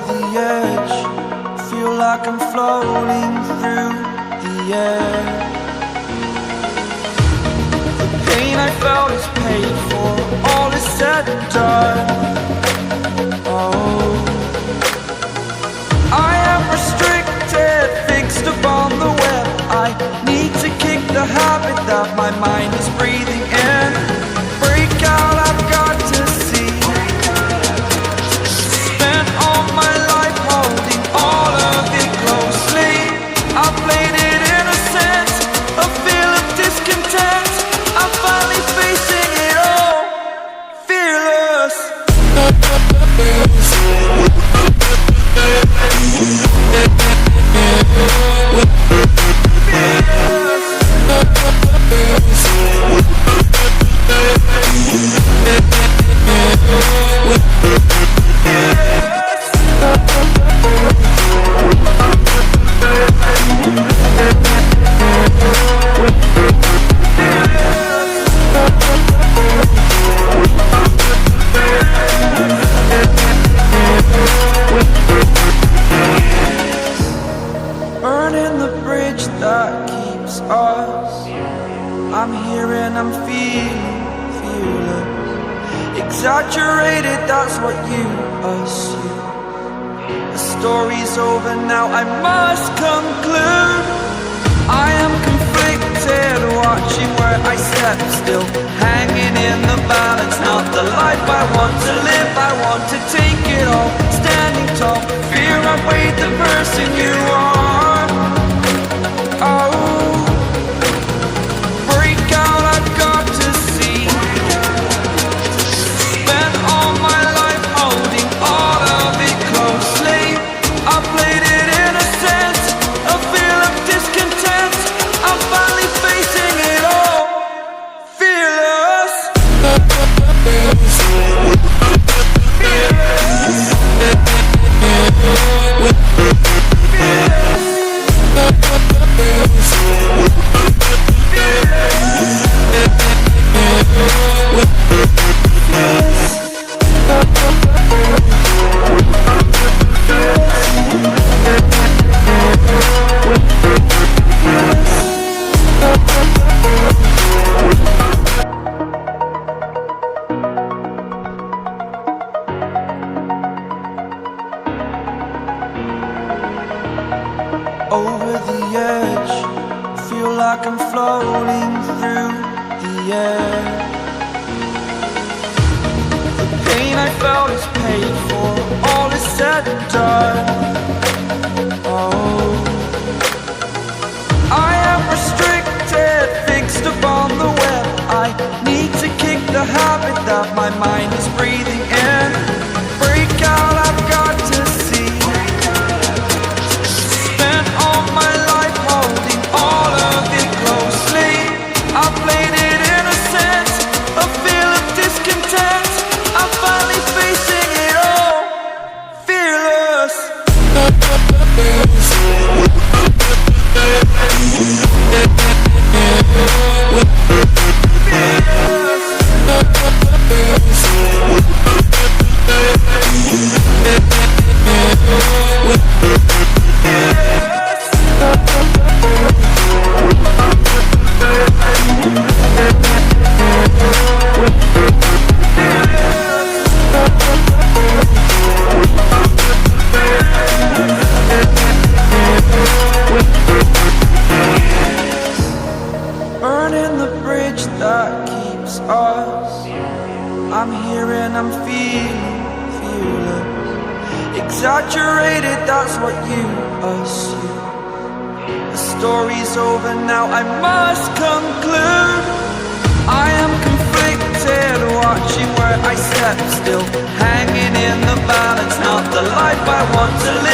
the edge, feel like I'm floating through the air. The pain I felt is paid for, all is said and done. Oh, I am restricted, fixed upon the web. I need to kick the habit that my mind is breathing in. Break out, I've got to see. Spent all my life holding all of it closely. I played it innocent, a feel of discontent. I'm finally facing it all, fearless. Burning the bridge that keeps us. I'm here and I'm feeling fearless. Exaggerated, that's what you assume. The story's over now, I must conclude. I am conflicted, watching where I step still, hanging in the balance. Not the life I want to live, I want to take it all. Standing tall, fear I've weighed the person you are. Oh, break out, I've got to see. Spent all my life holding all of it closely. I played it innocent, a feel of discontent. I'm finally facing it all, fearless. Over the edge, feel like I'm floating through the air. The pain I felt is paid for, all is said and done. Oh, I am restricted, fixed upon the web. I need to kick the habit that my mind is breathing in. Break out, I've got to see. I played it innocent, a feel of discontent. I'm finally facing it all, fearless. Burning the bridge that keeps us. I'm here and I'm feeling fearless. Exaggerated, that's what you assume. The story's over now, I must conclude. I am conflicted, watching where I step still, hanging in the balance. Not the life I want to live.